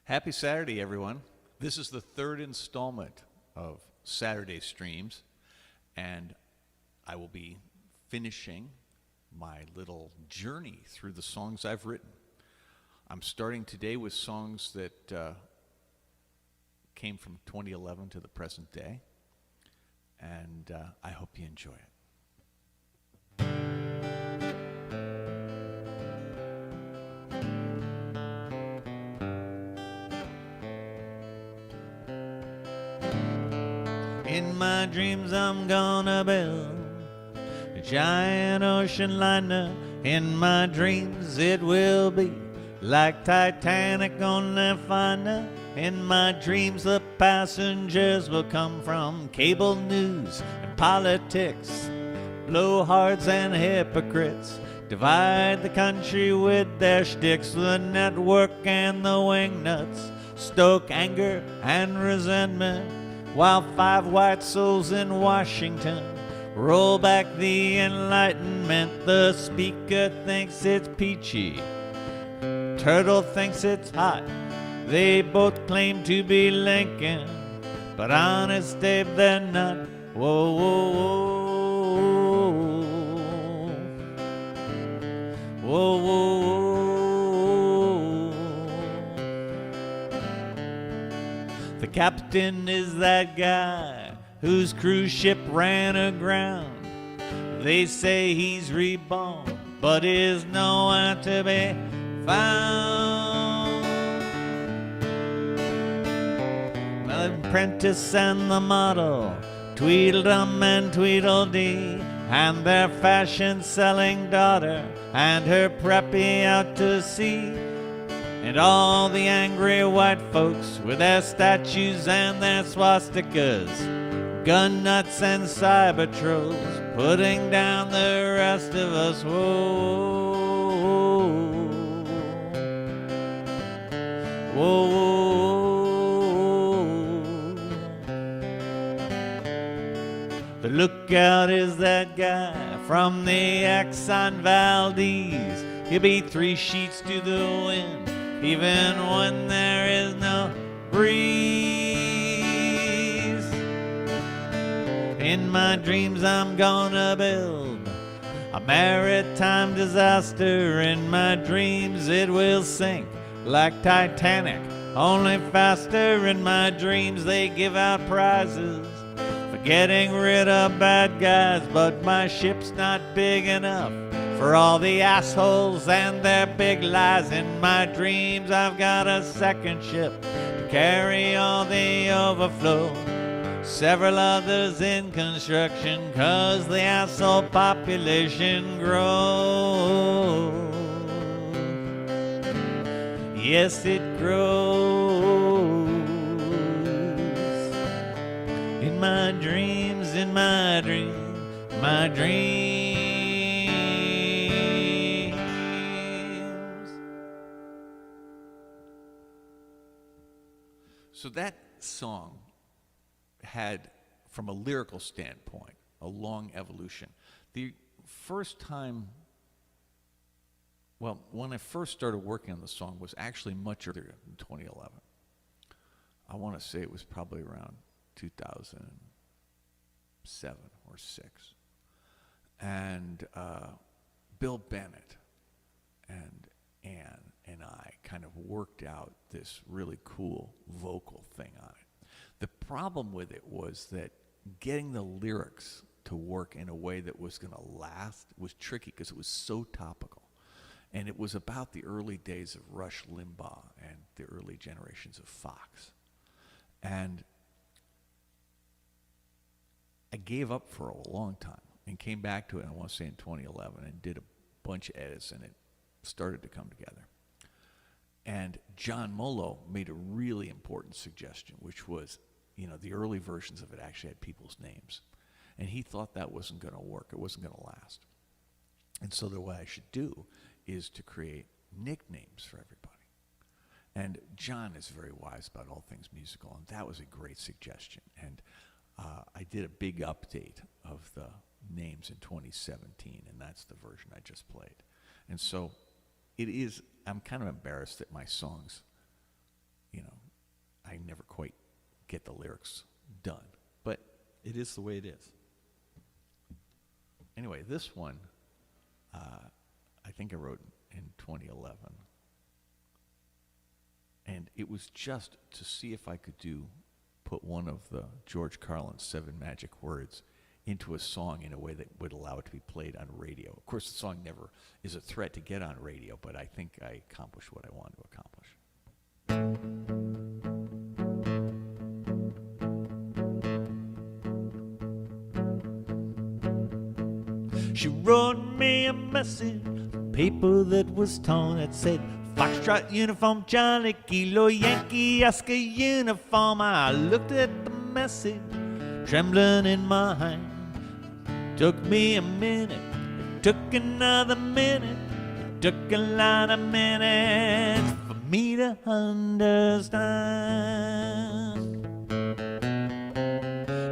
Happy Saturday, everyone. This is the third installment of Saturday Streams, and I will be finishing my little journey through the songs I've written. I'm starting today with songs that came from 2011 to the present day, and I hope you enjoy it. In my dreams I'm gonna build a giant ocean liner. In my dreams it will be like Titanic on their finder. In my dreams the passengers will come from cable news and politics, blowhards and hypocrites, divide the country with their shticks. The network and the wingnuts stoke anger and resentment, while 5 white souls in Washington roll back the Enlightenment. The speaker thinks it's peachy, Turtle thinks it's hot. They both claim to be Lincoln, but honest Dave, they're not. Whoa, whoa, whoa. Whoa, whoa, whoa. The captain is that guy whose cruise ship ran aground. They say he's reborn, but is nowhere to be found. The apprentice and the model, Tweedledum and Tweedledee, and their fashion-selling daughter and her preppy out to sea, and all the angry white folks with their statues and their swastikas, gun nuts and cyber trolls, putting down the rest of us. Whoa, whoa, whoa. The lookout is that guy from the Exxon Valdez. He'll be 3 sheets to the wind, even when there is no breeze. In my dreams I'm gonna build a maritime disaster. In my dreams it will sink like Titanic, only faster. In my dreams they give out prizes for getting rid of bad guys, but my ship's not big enough for all the assholes and their big lies. In my dreams I've got a second ship to carry all the overflow, several others in construction, 'cause the asshole population grows. Yes, it grows. In my dreams, in my dreams, my dreams. So that song had, from a lyrical standpoint, a long evolution. The first time, well, when I first started working on the song was actually much earlier than 2011. I want to say it was probably around 2007 or 6. And Bill Bennett and Ann and I kind of worked out this really cool vocal thing on it. The problem with it was that getting the lyrics to work in a way that was going to last was tricky because it was so topical. And it was about the early days of Rush Limbaugh and the early generations of Fox. And I gave up for a long time and came back to it, I want to say in 2011, and did a bunch of edits, and it started to come together. And John Molo made a really important suggestion, which was, the early versions of it actually had people's names. And he thought that wasn't going to work. It wasn't going to last. And so what I should do is to create nicknames for everybody. And John is very wise about all things musical, and that was a great suggestion. And I did a big update of the names in 2017, and that's the version I just played. And so it is, I'm kind of embarrassed that my songs I never quite get the lyrics done. But it is the way it is. Anyway, this one, I think I wrote in 2011. And it was just to see if I could put one of the George Carlin's 7 Magic Words into a song in a way that would allow it to be played on radio. Of course, the song never is a threat to get on radio, but I think I accomplished what I wanted to accomplish. She wrote me a message, paper that was torn. It said, Foxtrot uniform, Charlie, Kilo, Yankee, Oscar uniform. I looked at the message, trembling in my hand. Took me a minute, it took another minute, it took a lot of minutes for me to understand.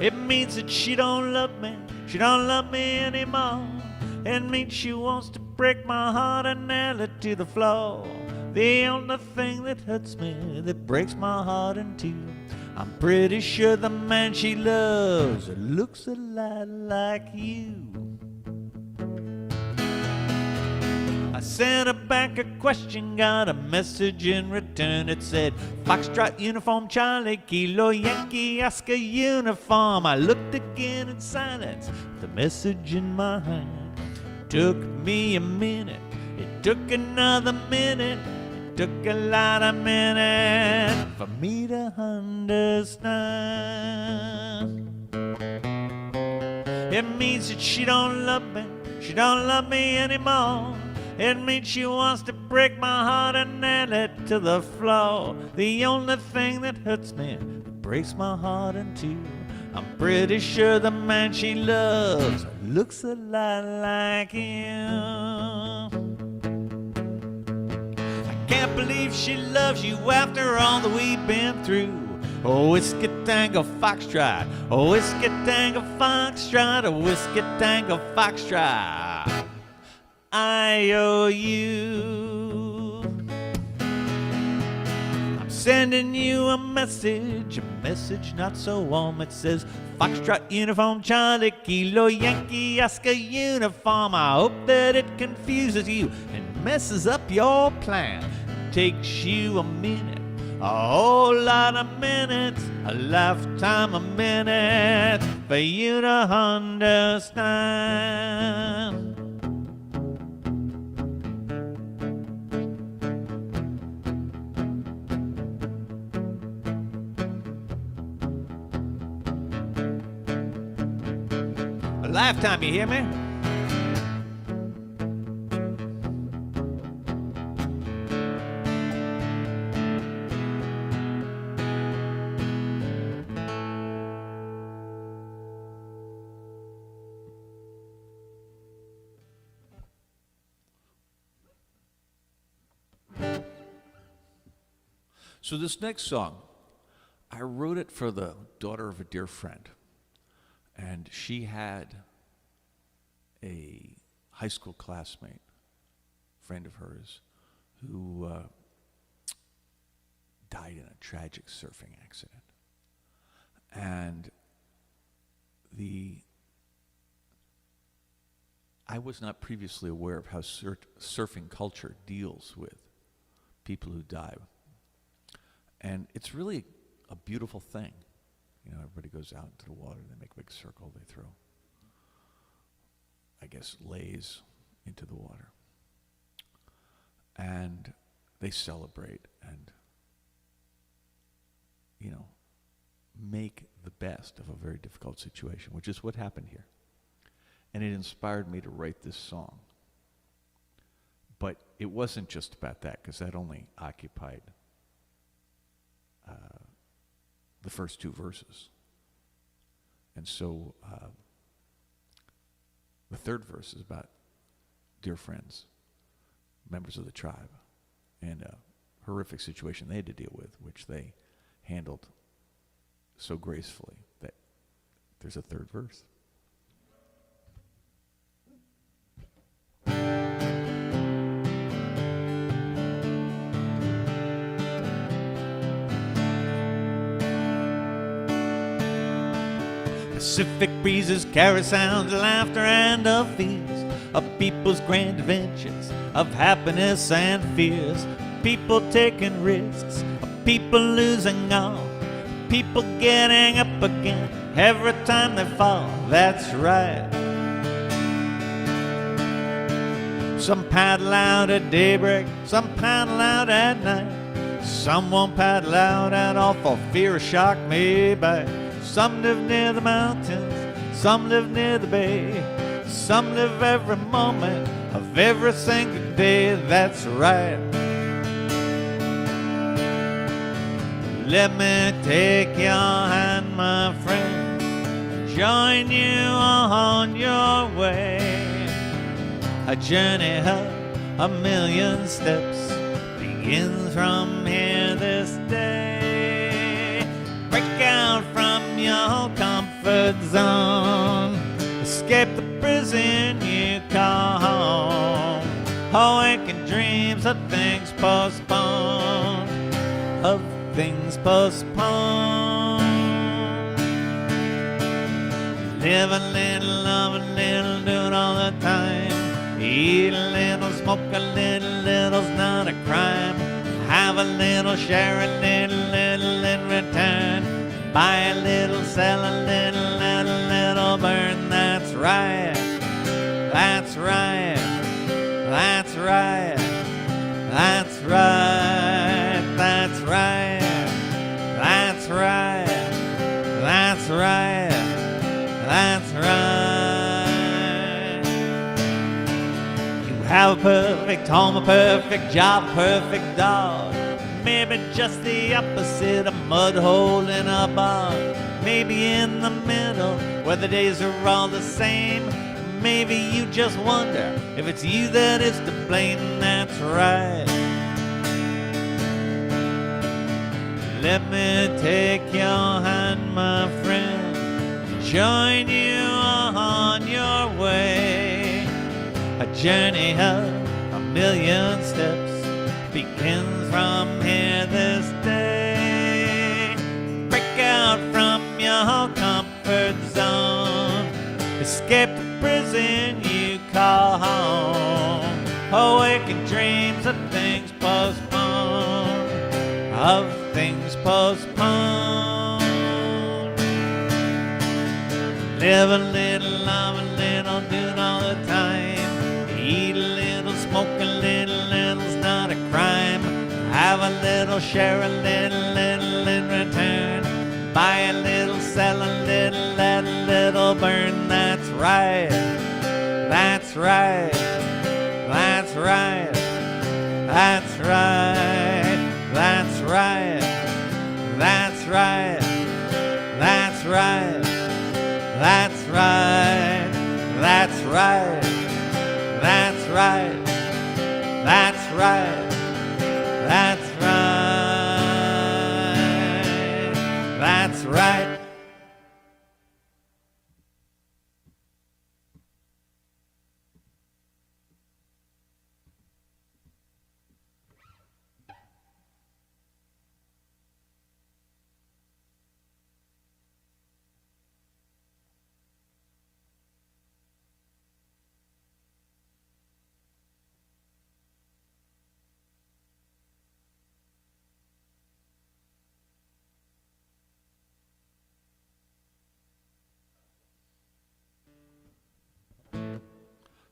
It means that she don't love me anymore. It means she wants to break my heart and nail it to the floor. The only thing that hurts me, that breaks my heart in two. I'm pretty sure the man she loves looks a lot like you. I sent her back a question, got a message in return. It said, Foxtrot uniform, Charlie, Kilo, Yankee, Oscar uniform. I looked again in silence, the message in my hand. Took me a minute, it took another minute, it took a lot of minutes for me to understand. It means that she don't love me anymore. It means she wants to break my heart and nail it to the floor. The only thing that hurts me, that breaks my heart in two. I'm pretty sure the man she loves looks a lot like him. I can't believe she loves you after all that we've been through. Oh, whiskey tango foxtrot, oh, whiskey tango foxtrot, oh, whiskey tango foxtrot, I owe you. I'm sending you a message not so warm. It says, Foxtrot uniform, Charlie, Kilo, Yankee, Oscar uniform. I hope that it confuses you and messes up your plan. It takes you a minute, a whole lot of minutes, a lifetime of minutes for you to understand. A lifetime, you hear me? So this next song, I wrote it for the daughter of a dear friend. And she had a high school classmate, friend of hers, who died in a tragic surfing accident. And I was not previously aware of how surfing culture deals with people who die. And it's really a beautiful thing. You know, everybody goes out into the water, they make a big circle, they throw, I guess, lays into the water. And they celebrate and, you know, make the best of a very difficult situation, which is what happened here. And it inspired me to write this song. But it wasn't just about that, because that only occupied the first 2 verses. And so the third verse is about dear friends, members of the tribe, and a horrific situation they had to deal with, which they handled so gracefully that there's a third verse. Pacific breezes carry sounds of laughter and of fears, of people's grand adventures, of happiness and fears, people taking risks, of people losing all, people getting up again every time they fall. That's right. Some paddle out at daybreak, some paddle out at night, some won't paddle out at all for fear a shark may bite. Some live near the mountains, some live near the bay, some live every moment of every single day. That's right. Let me take your hand, my friend, join you on your way. A journey of a million steps begins from here this day. Break out from your comfort zone, escape the prison you call home. Awaken dreams of things postponed, of things postponed. Live a little, love a little, do it all the time. Eat a little, smoke a little, little's not a crime. Have a little, share a little, little in return. Buy a little, sell a little, let a little burn. That's right. That's right. That's right. That's right. That's right. That's right. That's right. That's right. You have a perfect home, a perfect job, a perfect dog. Maybe just the opposite, a mud hole in a bog. Maybe in the middle, where the days are all the same. Maybe you just wonder if it's you that is to blame. That's right. Let me take your hand, my friend, join you on your way. A journey of a million steps begins from here this day. Break out from your comfort zone, escape the prison you call home. Awaken dreams of things postponed, of things postponed. Live a little, love a little, do it all the time. Eat a little, smoke a little, little's not a crime. Have a little, share a little, little in return. Buy a little, sell a little, let a little burn. That's right. That's right. That's right. That's right. That's right. That's right. That's right. That's right. That's right. That's right. That's right. That's right. That's right.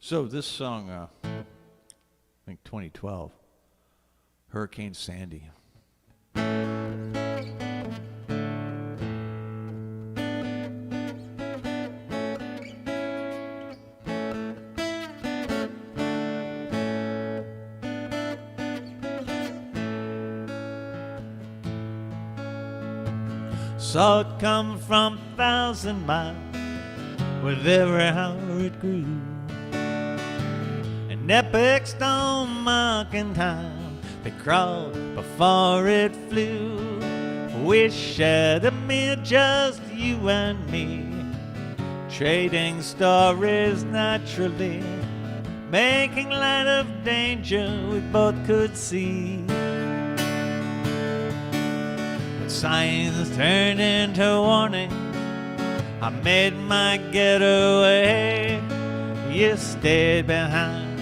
So this song, I think 2012, Hurricane Sandy. Saw it come from 1,000 miles with every hour it grew. An epic storm marking time, they crawled before it flew. Wish it amid just you and me, trading stories naturally, making light of danger we both could see. But signs turned into warning, I made my getaway. You stayed behind,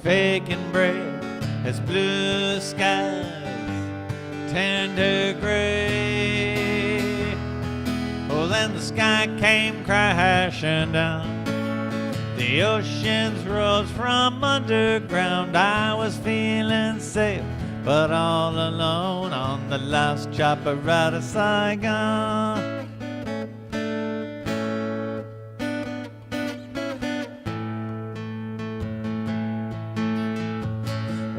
faking brave as blue skies turned to gray. Oh, then the sky came crashing down. The oceans rose from underground. I was feeling safe, but all alone on the last chopper out of Saigon.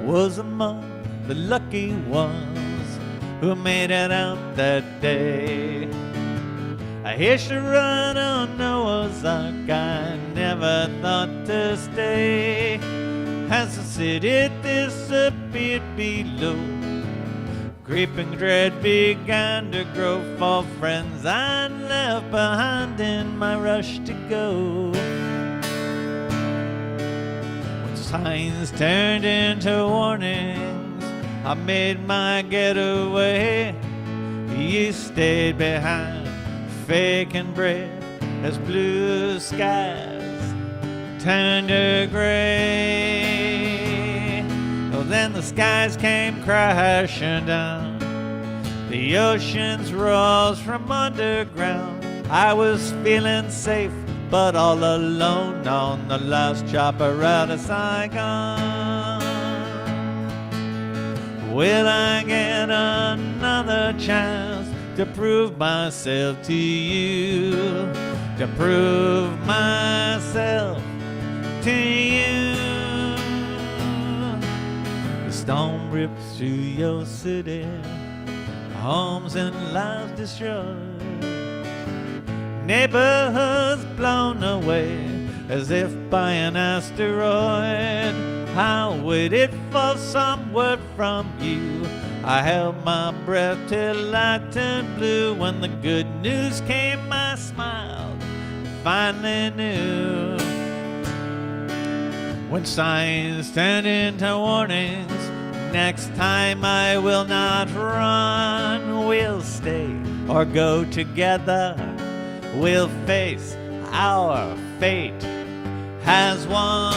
Was among the lucky ones who made it out that day. I hitched a ride on Noah's Ark, I never thought to stay. As the city disappeared below, creeping dread began to grow for friends I left behind in my rush to go. When signs turned into warnings, I made my getaway. You stayed behind, faking brave as blue skies turned to gray. Oh, then the skies came crashing down. The oceans rose from underground. I was feeling safe, but all alone on the last chopper out of Saigon. Will I get another chance to prove myself to you, to prove myself to you? The storm rips through your city, homes and lives destroyed, neighborhoods blown away as if by an asteroid. I waited for some word from you. I held my breath till I turned blue. When the good news came, I smiled, finally knew. When signs turned into warnings, next time I will not run. We'll stay or go together. We'll face our fate as one.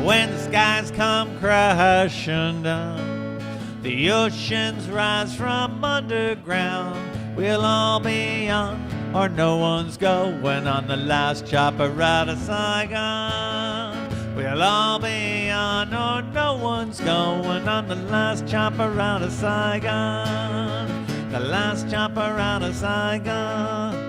When the skies come crashing down, the oceans rise from underground, we'll all be on, or no one's going on the last chopper out of Saigon. We'll all be on, or no one's going on the last chopper out of Saigon. The last chopper out of Saigon.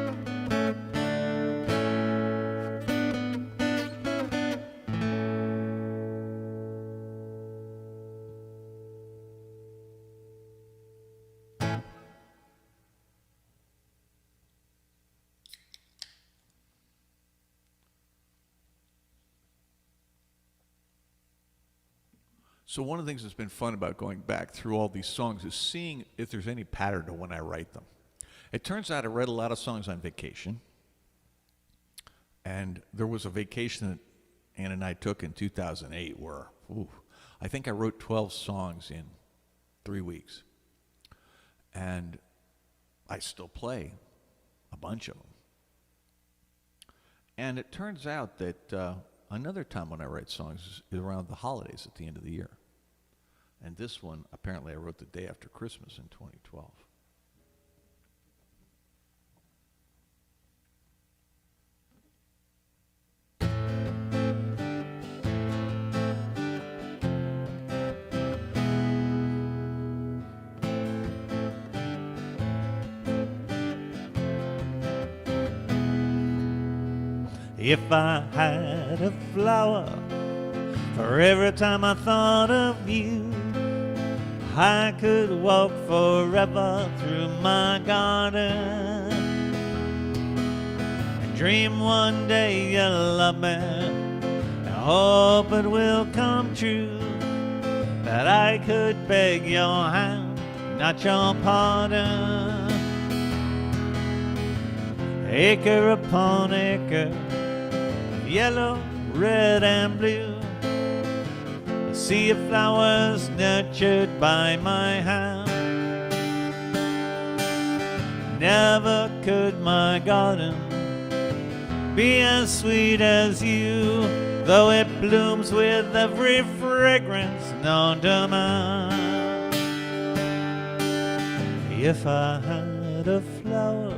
So one of the things that's been fun about going back through all these songs is seeing if there's any pattern to when I write them. It turns out I write a lot of songs on vacation. And there was a vacation that Ann and I took in 2008 where, I think I wrote 12 songs in 3 weeks. And I still play a bunch of them. And it turns out that another time when I write songs is around the holidays at the end of the year. And this one, apparently I wrote the day after Christmas in 2012. If I had a flower for every time I thought of you, I could walk forever through my garden and dream one day you'll love me, and hope it will come true, that I could beg your hand, not your pardon. Acre upon acre, yellow, red, and blue, a sea of flowers nurtured by my hand. Never could my garden be as sweet as you, though it blooms with every fragrance known to man. If I had a flower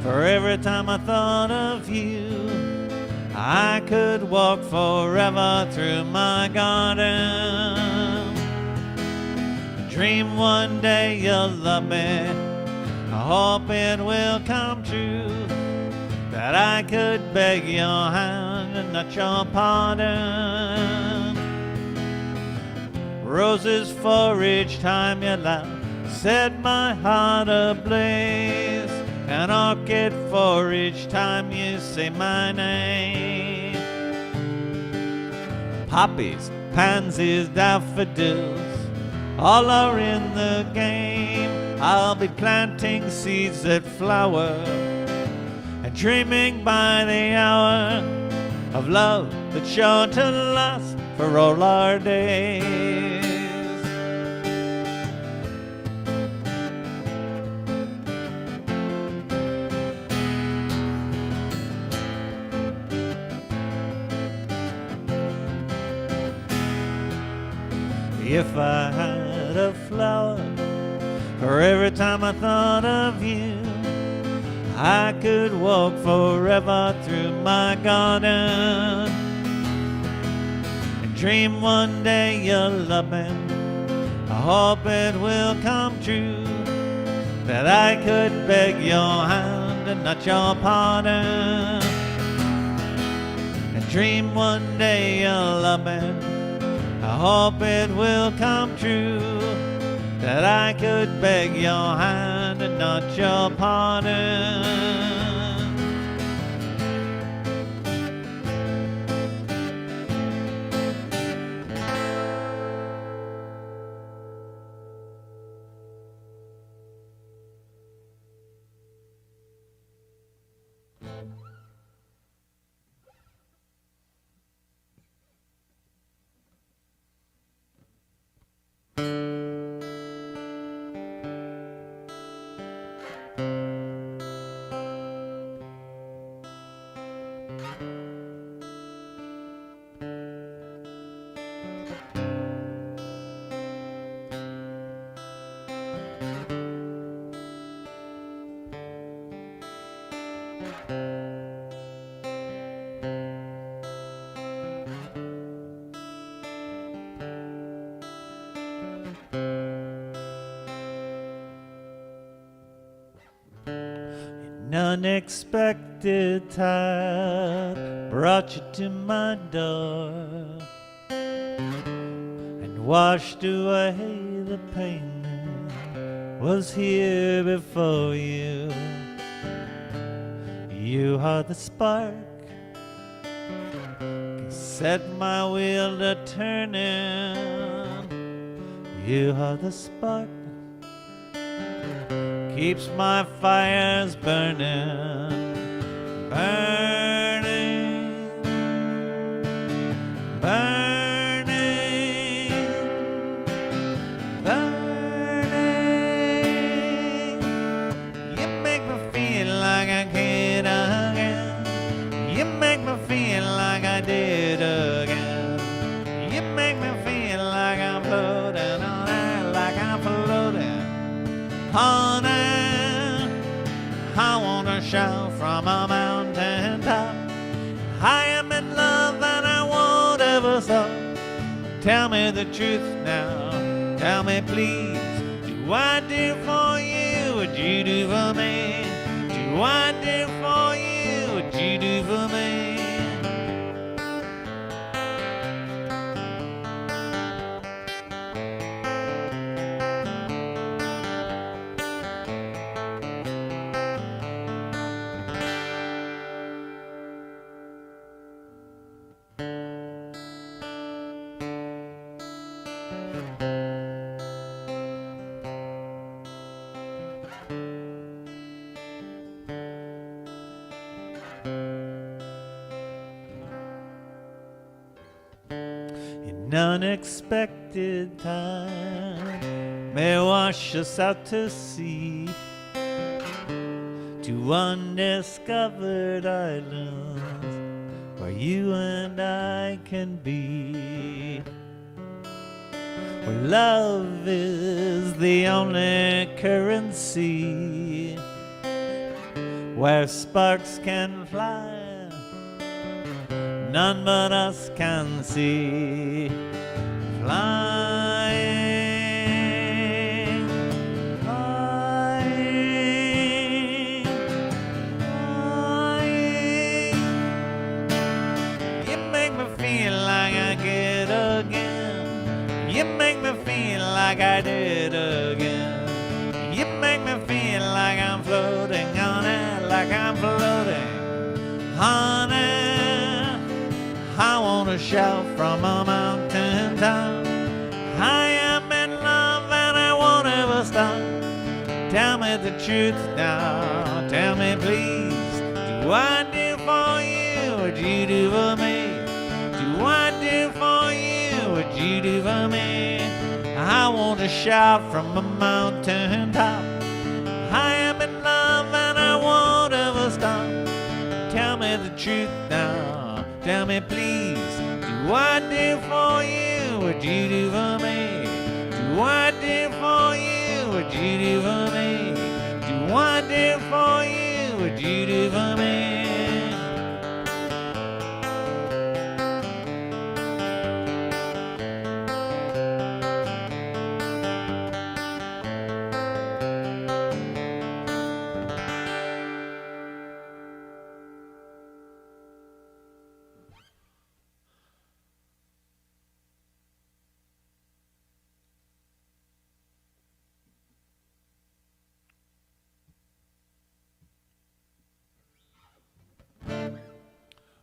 for every time I thought of you, I could walk forever through my garden. Dream one day you'll love me, I hope it will come true, that I could beg your hand and not your pardon. Roses for each time you laugh set my heart ablaze, an orchid for each time you say my name. Poppies, pansies, daffodils, all are in the game. I'll be planting seeds that flower and dreaming by the hour of love that's sure to last for all our days. If I had a flower for every time I thought of you, I could walk forever through my garden and dream one day you'll love me. I hope it will come true, that I could beg your hand and not your pardon, and dream one day you'll love me. I hope it will come true, that I could beg your hand and not your pardon. An unexpected tide brought you to my door and washed away the pain that was here before you. You are the spark, set my wheel to turning. You are the spark, keeps my fires burning, burning, burning, burning. You make me feel like I can again. You make me feel like I did again. You make me feel like I'm floating on air, like I'm floating on air. I wanna shout from a mountain top, I am in love and I won't ever stop. Tell me the truth now, tell me please, do I do for you what you do for me? Do I do for you what you do for me? An unexpected time may wash us out to sea, to undiscovered islands where you and I can be, where love is the only currency, where sparks can fly, none but us can see. Flying, flying, flying. You make me feel like I get again. You make me feel like I did again. You make me feel like I'm floating on it, like I'm floating, honey. I wanna shout from a mountain top, I am in love and I won't ever stop. Tell me the truth now, tell me please, do I do for you what you do for me? Do I do for you what you do for me? I want to shout from a mountain top, I am in love and I won't ever stop. Tell me the truth now, tell me please, do I do for you what you do for me? Do I do for you what you do for me? Do I do for you what you do for me?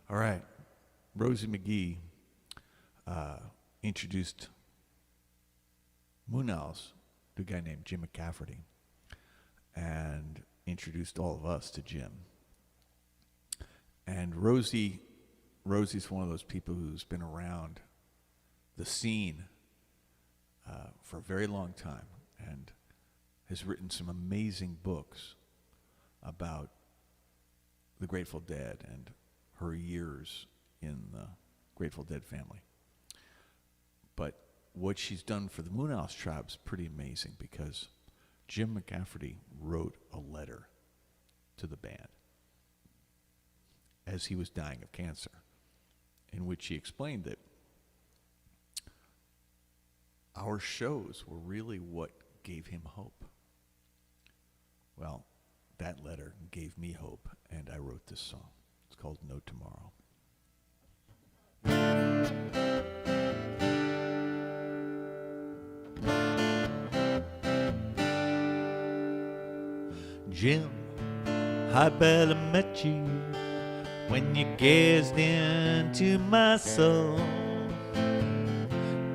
All right. Rosie McGee introduced Moon Owls to a guy named Jim McCafferty and introduced all of us to Jim. And Rosie's one of those people who's been around the scene for a very long time and has written some amazing books about the Grateful Dead and her years in the Grateful Dead family. But what she's done for the Moon Owls tribe is pretty amazing because Jim McCafferty wrote a letter to the band as he was dying of cancer, in which he explained that our shows were really what gave him hope. Well, that letter gave me hope, and I wrote this song. It's called No Tomorrow. Jim, I barely met you when you gazed into my soul,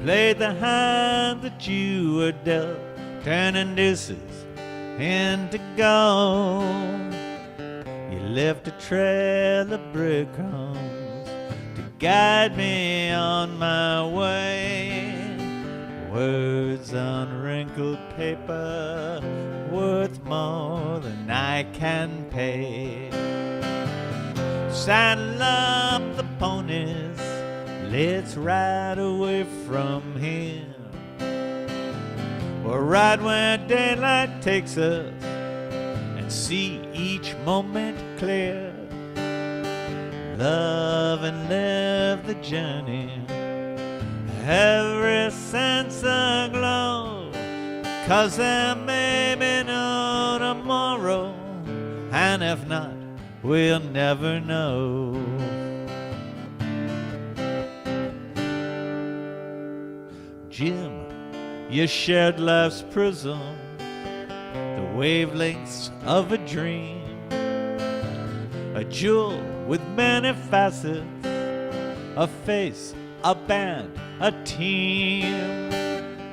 played the hand that you were dealt, turning deuces into gold. You left a trail of breadcrumbs to guide me on my way. Words on wrinkled paper, worth more than I can pay. Saddle up the ponies, let's ride away from here. We'll ride where daylight takes us and see each moment clear. Love and live the journey, every sense aglow, 'cause there may be no tomorrow, and if not, we'll never know. Jim, you shared life's prism, the wavelengths of a dream, a jewel with many facets, a face, a band, a team.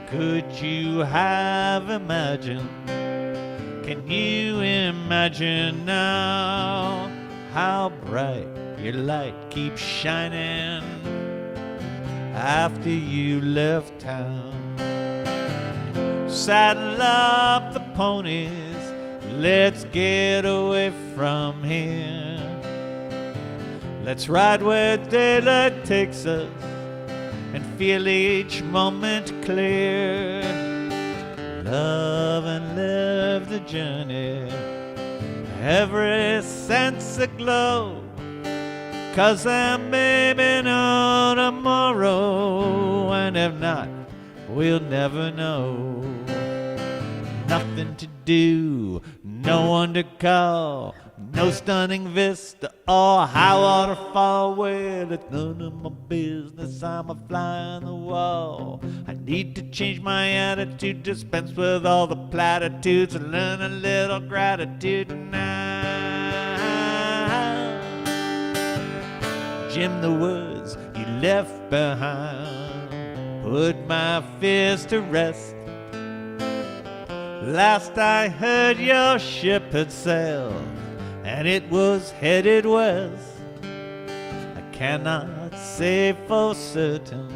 Could you have imagined? Can you imagine now how bright your light keeps shining after you left town? Saddle up the ponies, let's get away from here. Let's ride where daylight takes us and feel each moment clear. Love and live the journey, every sense aglow, 'cause there may be no tomorrow, and if not, we'll never know. Nothing to do, no one to call, no stunning vista or high waterfall. Well, it's none of my business, I'm a fly on the wall. I need to change my attitude, dispense with all the platitudes, and learn a little gratitude now. Jim, the words you left behind put my fears to rest. Last I heard, your ship had sailed and it was headed west. I cannot say for certain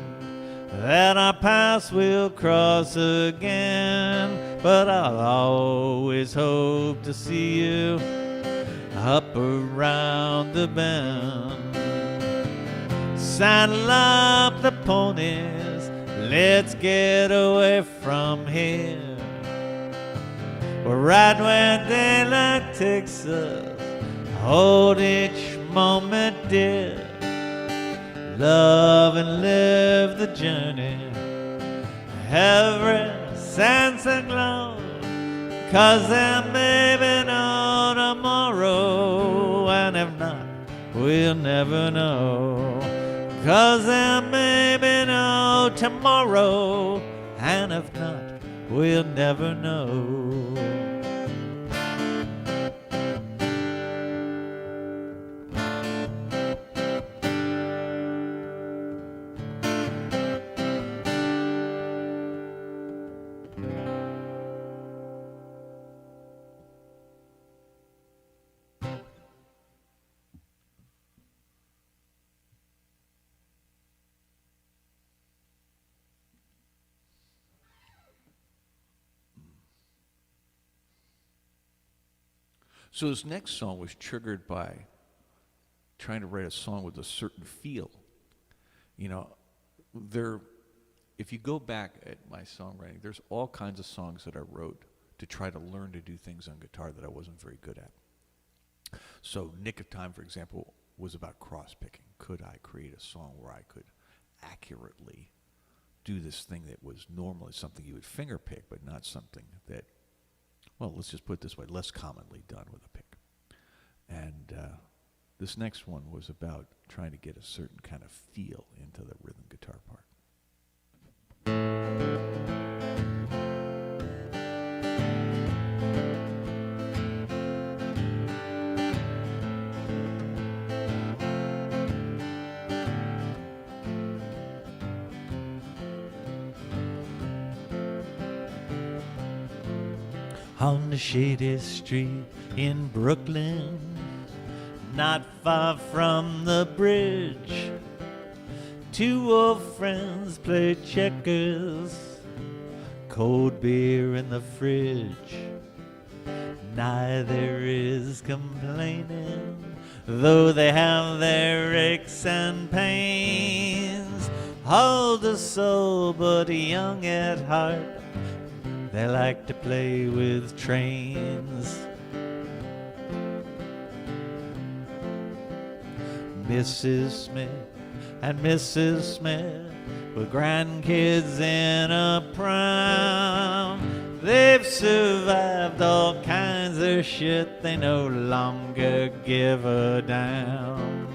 that our paths will cross again, but I'll always hope to see you up around the bend. Saddle up the ponies, let's get away from here. We'll ride where daylight takes us, hold each moment dear. Love and live the journey, every sense aglow, 'cause there may be no tomorrow, and if not, we'll never know. 'Cause there may be no tomorrow, and if not, we'll never know. So this next song was triggered by trying to write a song with a certain feel. You know, if you go back at my songwriting, there's all kinds of songs that I wrote to try to learn to do things on guitar that I wasn't very good at. So Nick of Time, for example, was about cross-picking. Could I create a song where I could accurately do this thing that was normally something you would finger pick, but not something that, well, let's just put it this way, less commonly done with a pick. And this next one was about trying to get a certain kind of feel into the rhythm guitar part. On the shady street in Brooklyn, not far from the bridge, two old friends play checkers, cold beer in the fridge. Neither is complaining, though they have their aches and pains. Older soul, but young at heart, they like to play with trains. Mrs. Smith and Mrs. Smith with grandkids in a prime. They've survived all kinds of shit, they no longer give a damn.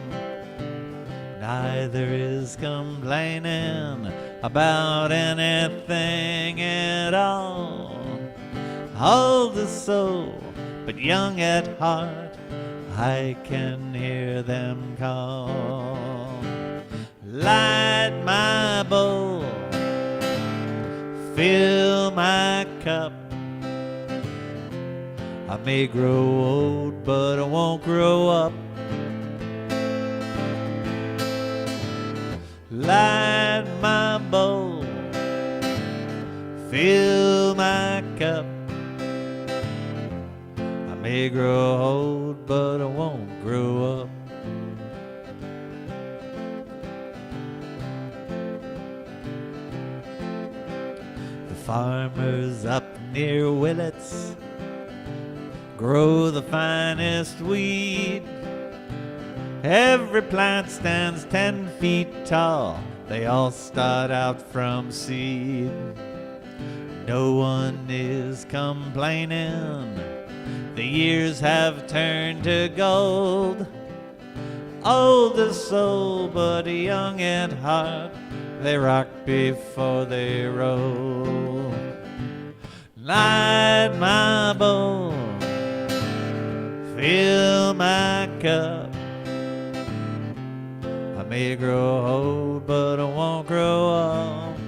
Neither is complaining about anything at all. Old as soul, but young at heart, I can hear them call. Light my bowl, fill my cup. I may grow old, but I won't grow up. Light my bowl, fill my cup. may grow old, but I won't grow up. The farmers up near Willets grow the finest wheat. Every plant stands 10 feet tall. They all start out from seed. No one is complaining. The years have turned to gold. Old as soul, but young at heart. They rock before they roll. Light my bowl, fill my cup. I may grow old, but I won't grow up.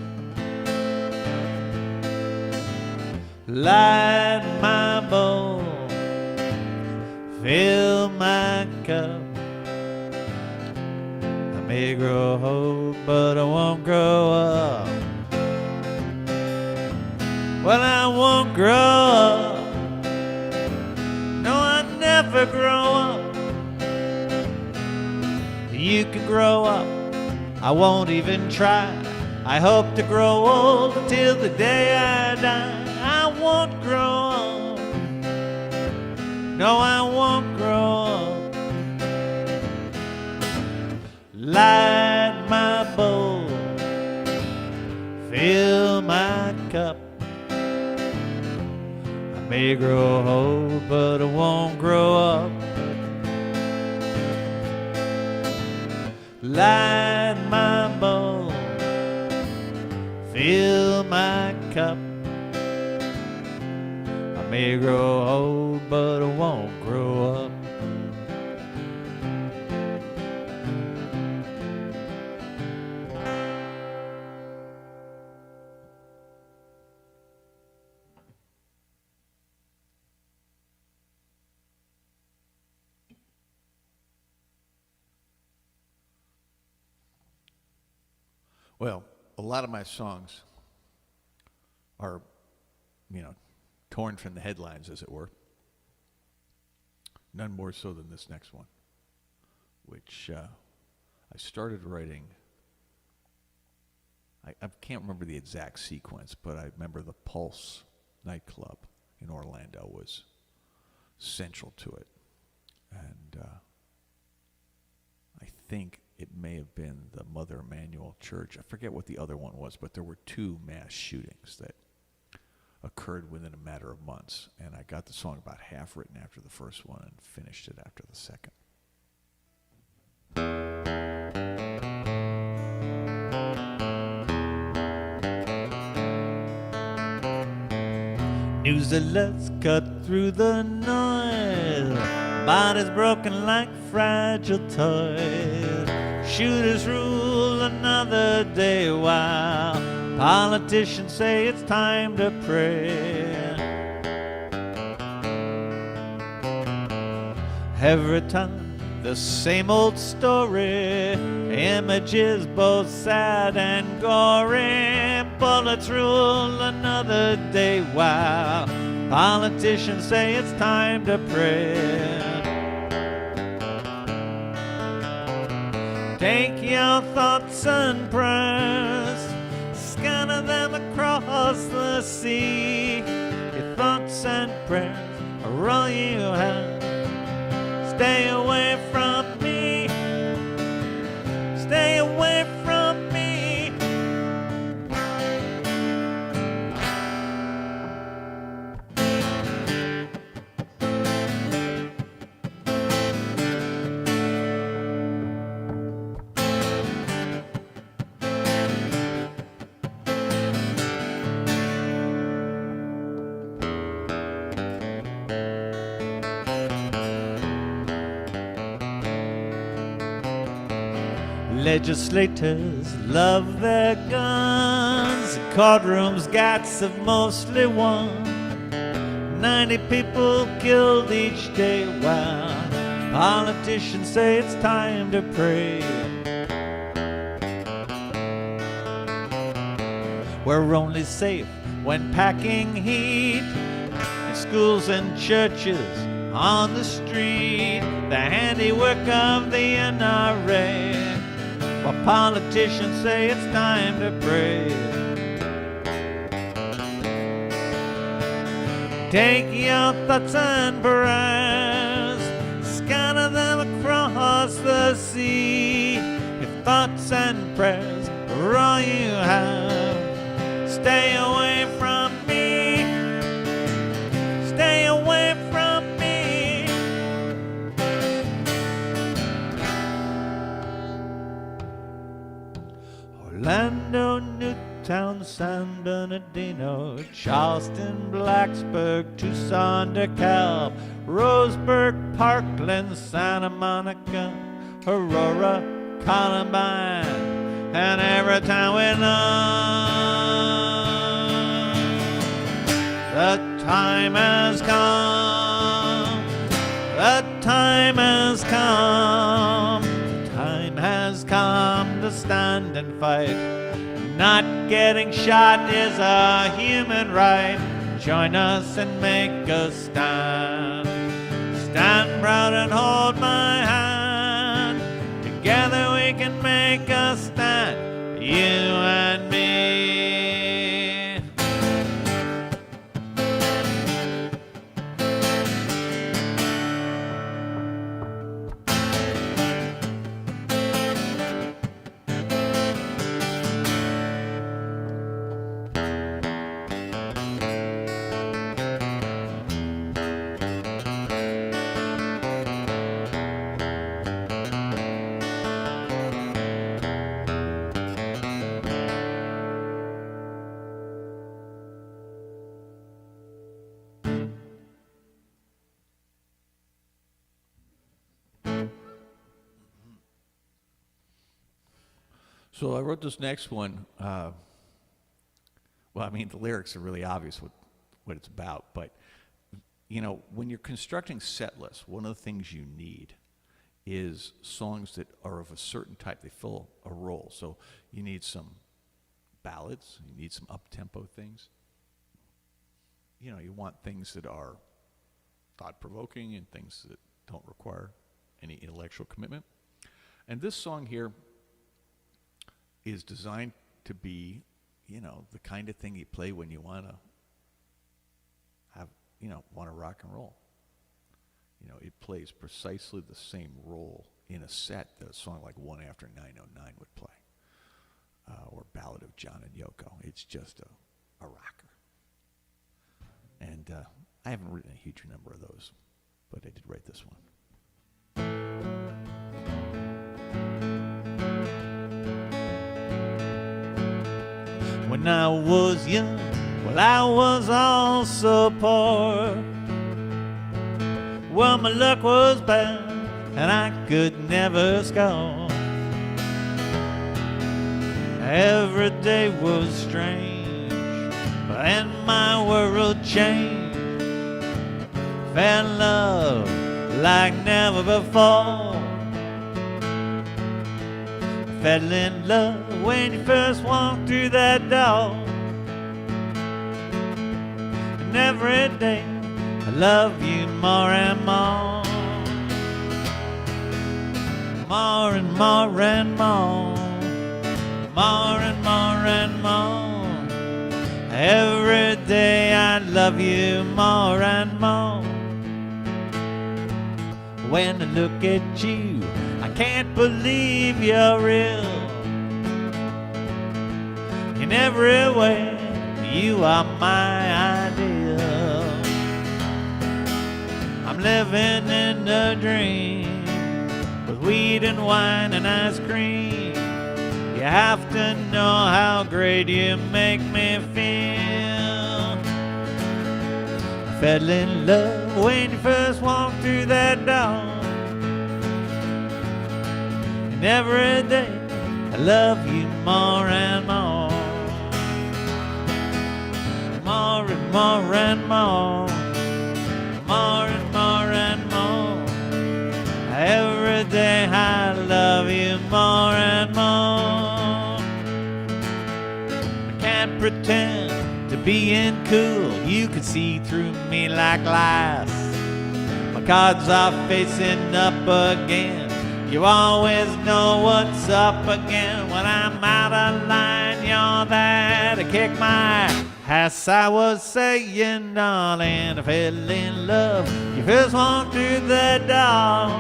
Light my bowl, fill my cup. I may grow old, but I won't grow up. Well, I won't grow up. No, I never grow up. You can grow up, I won't even try. I hope to grow old until the day I die. I won't grow up. No, I won't grow up. Light my bowl, fill my cup. I may grow old, but I won't grow up. Light my bowl, fill my cup. I may grow old, but I won't grow up. Well, a lot of my songs are, torn from the headlines, as it were. None more so than this next one, which I started writing. I can't remember the exact sequence, but I remember the Pulse nightclub in Orlando was central to it. And I think it may have been the Mother Emanuel Church. I forget what the other one was, but there were 2 mass shootings that occurred within a matter of months. And I got the song about half written after the first one and finished it after the second. News alerts cut through the noise. Bodies broken like fragile toys. Shooters rule another day while politicians say it's time to pray. Every time the same old story, images both sad and gory. Bullets rule another day while politicians say it's time to pray. Take your thoughts and prayers, scatter them across the sea. Your thoughts and prayers are all you have. Stay away from me. Stay away from me. Legislators love their guns. The courtrooms gats have mostly won. 90 people killed each day while politicians say it's time to pray. We're only safe when packing heat in schools and churches on the street, the handiwork of the NRA, while politicians say it's time to pray. Take your thoughts and prayers, scatter them across the sea. If thoughts and prayers are all you have, stay away from me. Stay away from me. Orlando, Newtown, San Bernardino, Charleston, Blacksburg, Tucson, DeKalb, Roseburg, Parkland, Santa Monica, Aurora, Columbine, and every town we love. The time has come. The time has come. The time has come to stand and fight. Not getting shot is a human right. Join us and make a stand. Stand proud and hold my hand. Together we can make a stand, you and me. So I wrote this next one. Well, I mean, the lyrics are really obvious what it's about, but you know, when you're constructing set lists, one of the things you need is songs that are of a certain type. They fill a role. So you need some ballads, you need some up-tempo things. You know, you want things that are thought-provoking and things that don't require any intellectual commitment. And this song here is designed to be, you know, the kind of thing you play when you want to have, you know, want to rock and roll. You know, it plays precisely the same role in a set that a song like One After 909 would play, or Ballad of John and Yoko. It's just a rocker. And I haven't written a huge number of those, but I did write this one. When I was young, well, I was also poor. Well, my luck was bad, and I could never score. Every day was strange, but then my world changed. Fell in love like never before. Fell in love when you first walked through that door. And every day I love you more and more. More and more and more. More and more and more. Every day I love you more and more. When I look at you, I can't believe you're real. In every way, you are my ideal. I'm living in a dream with weed and wine and ice cream. You have to know how great you make me feel. I fell in love when you first walked through that door. And every day I love you more and more. More and more and more. More and more and more. Every day I love you more and more. I can't pretend to be cool. You can see through me like glass. My cards are facing up again. You always know what's up again. When I'm out of line, you're there to kick my ass. I was saying, darling, I fell in love. You first walked through the door,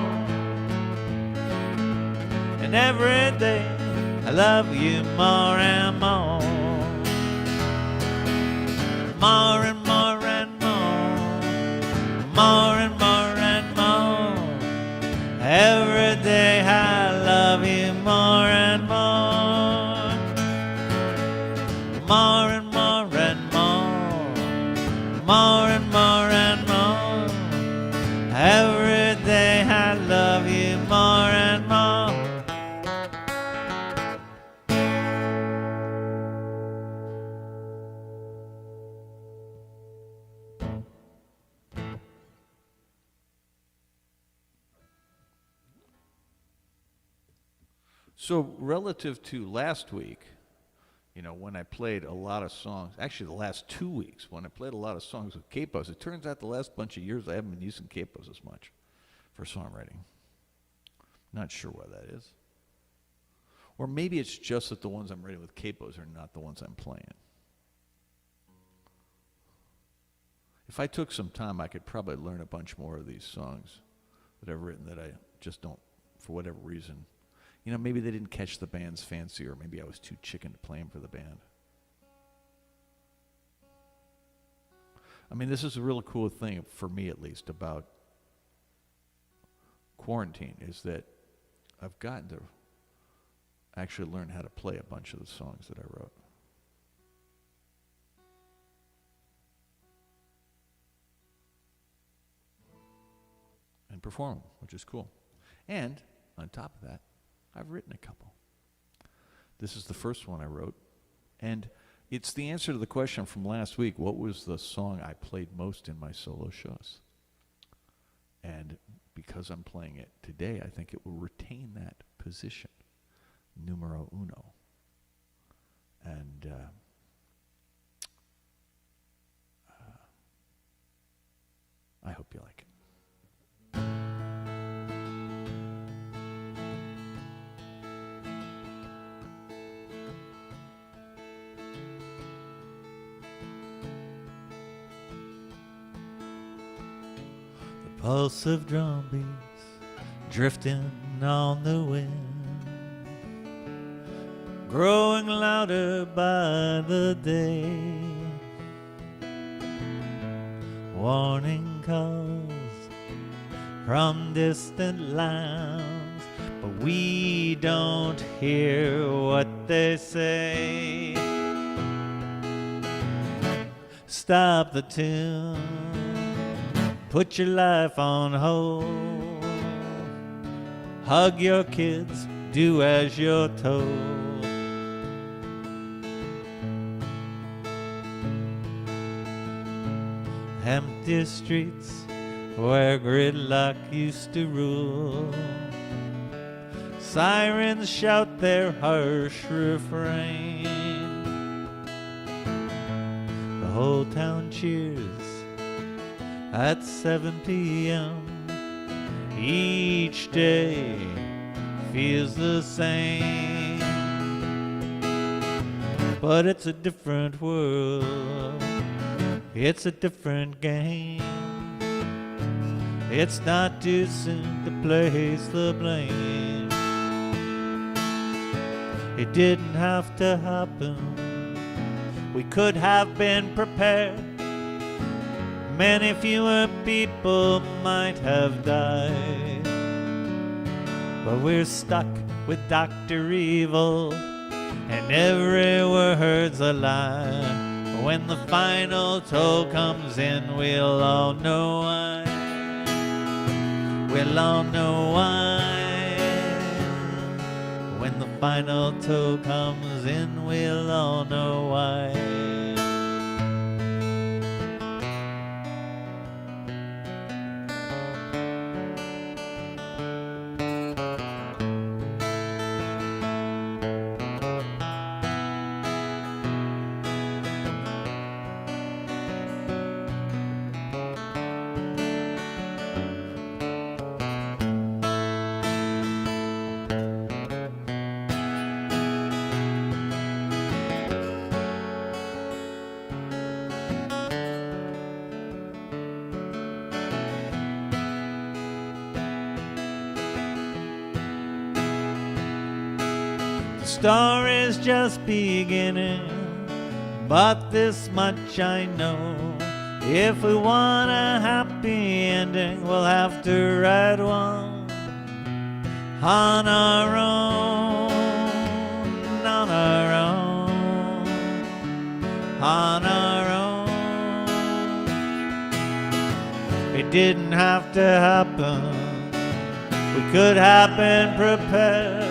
and every day I love you more and more. More and more and more. More and more and more. Every day I love you more and more. More and more and more. More and more and more. Every day I love you more and more. So relative to last week, you know, when I played a lot of songs, actually the last 2 weeks, when I played a lot of songs with capos, it turns out the last bunch of years I haven't been using capos as much for songwriting. Not sure why that is. Or maybe it's just that the ones I'm writing with capos are not the ones I'm playing. If I took some time, I could probably learn a bunch more of these songs that I've written that I just don't, for whatever reason. You know, maybe they didn't catch the band's fancy, or maybe I was too chicken to play them for the band. I mean, this is a real cool thing, for me at least, about quarantine, is that I've gotten to actually learn how to play a bunch of the songs that I wrote. And perform them, which is cool. And on top of that, I've written a couple. This is the first one I wrote, and it's the answer to the question from last week, what was the song I played most in my solo shows? And because I'm playing it today, I think it will retain that position, numero uno. And I hope you like it. Pulse of drum beats drifting on the wind, growing louder by the day. Warning calls from distant lands, but we don't hear what they say. Stop the tune, put your life on hold, hug your kids, do as you're told. Empty streets where gridlock used to rule, sirens shout their harsh refrain. The whole town cheers at 7 p.m. Each day feels the same, but it's a different world, it's a different game. It's not too soon to place the blame. It didn't have to happen, we could have been prepared. Many fewer people might have died, but we're stuck with Dr. Evil, and every word's a lie. When the final toll comes in, we'll all know why. We'll all know why. When the final toll comes in, we'll all know why. Story's just beginning, but this much I know. If we want a happy ending, we'll have to write one on our own, on our own, on our own. It didn't have to happen. We could have been prepared.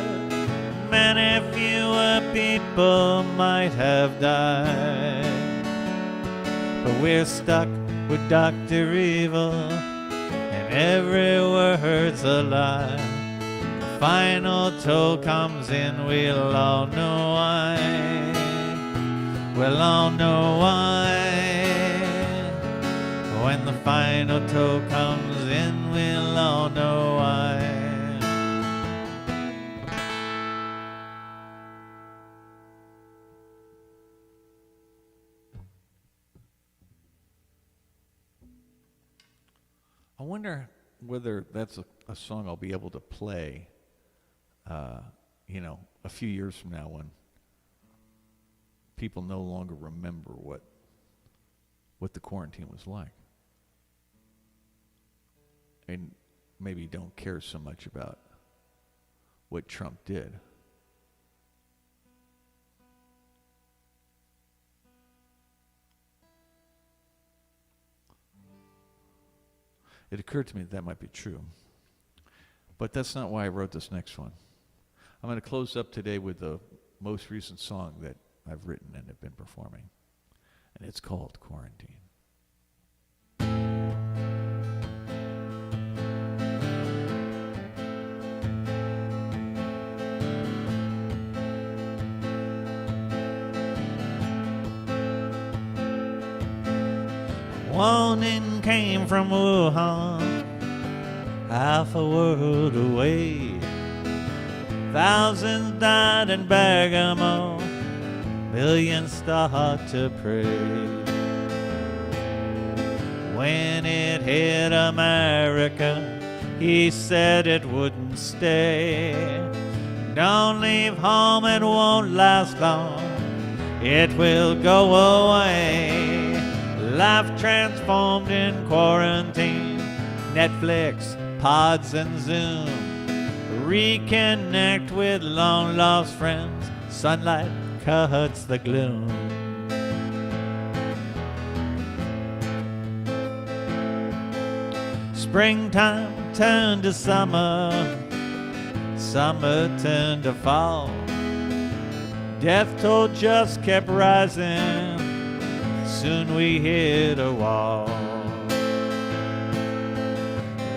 Many fewer people might have died. But we're stuck with Dr. Evil, and every word's a lie. The final toll comes in, we'll all know why. We'll all know why. When the final toll comes in, we'll all know why. I wonder whether that's a song I'll be able to play, you know, a few years from now when people no longer remember what the quarantine was like. And maybe don't care so much about what Trump did. It occurred to me that might be true. But that's not why I wrote this next one. I'm going to close up today with the most recent song that I've written and have been performing. And it's called Quarantine. Waning came from Wuhan, half a world away. Thousands died in Bergamo, millions start to pray. When it hit America, he said it wouldn't stay. Don't leave home, it won't last long, it will go away. Life transformed in quarantine, Netflix, pods and Zoom. Reconnect with long-lost friends, sunlight cuts the gloom. Springtime turned to summer, summer turned to fall. Death toll just kept rising, soon we hit a wall.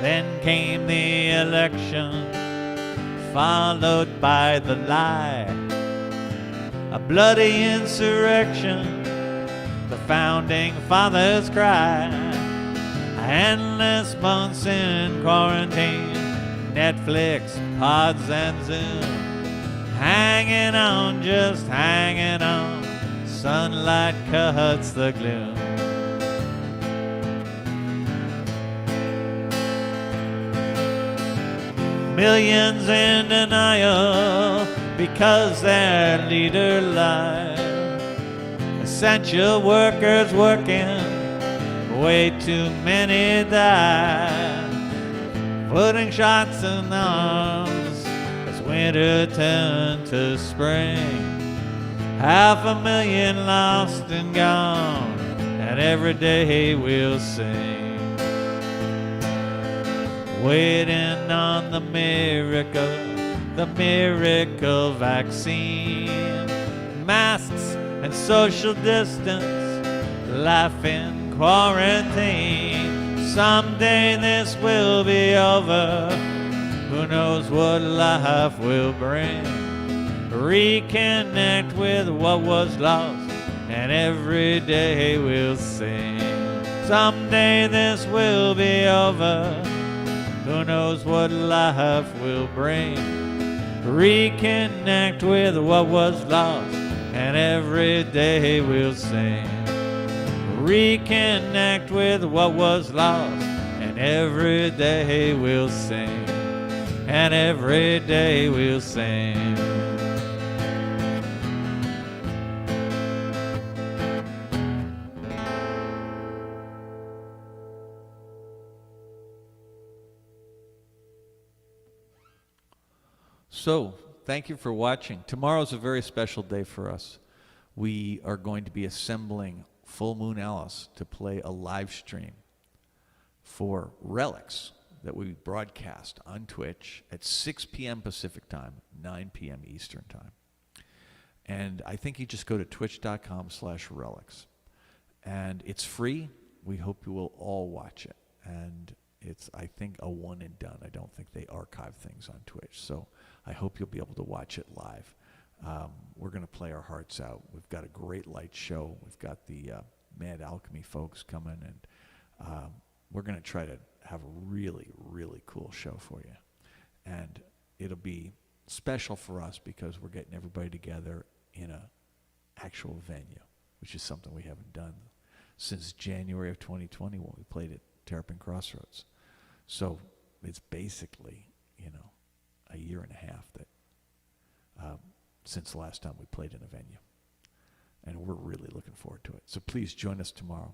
Then came the election, followed by the lie. A bloody insurrection, the founding fathers cry. Endless months in quarantine, Netflix, pods and Zoom. Hanging on, just hanging on, sunlight cuts the gloom. Millions in denial because their leader lied. Essential workers working, way too many died. Putting shots in arms as winter turned to spring. 500,000 lost and gone, and every day we'll sing. Waiting on the miracle vaccine. Masks and social distance, life in quarantine. Someday this will be over, who knows what life will bring. Reconnect with what was lost, and every day we'll sing. Someday this will be over, who knows what life will bring. Reconnect with what was lost, and every day we'll sing. Reconnect with what was lost, and every day we'll sing. And every day we'll sing. So, thank you for watching. Tomorrow's a very special day for us. We are going to be assembling Full Moon Alice to play a live stream for Relics that we broadcast on Twitch at 6 p.m. Pacific time, 9 p.m. Eastern time. And I think you just go to twitch.com/relics. And it's free. We hope you will all watch it. And it's, I think, a one and done. I don't think they archive things on Twitch. So I hope you'll be able to watch it live. We're going to play our hearts out. We've got a great light show. We've got the Mad Alchemy folks coming, and we're going to try to have a really, really cool show for you. And it'll be special for us because we're getting everybody together in a actual venue, which is something we haven't done since January of 2020 when we played at Terrapin Crossroads. So it's basically, a year and a half that since the last time we played in a venue. And we're really looking forward to it. So please join us tomorrow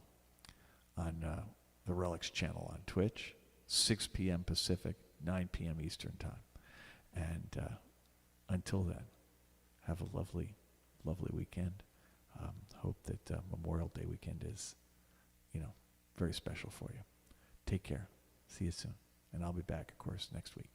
on the Relics channel on Twitch, 6 p.m. Pacific, 9 p.m. Eastern time. And until then, have a lovely, lovely weekend. Hope that Memorial Day weekend is, very special for you. Take care. See you soon. And I'll be back, of course, next week.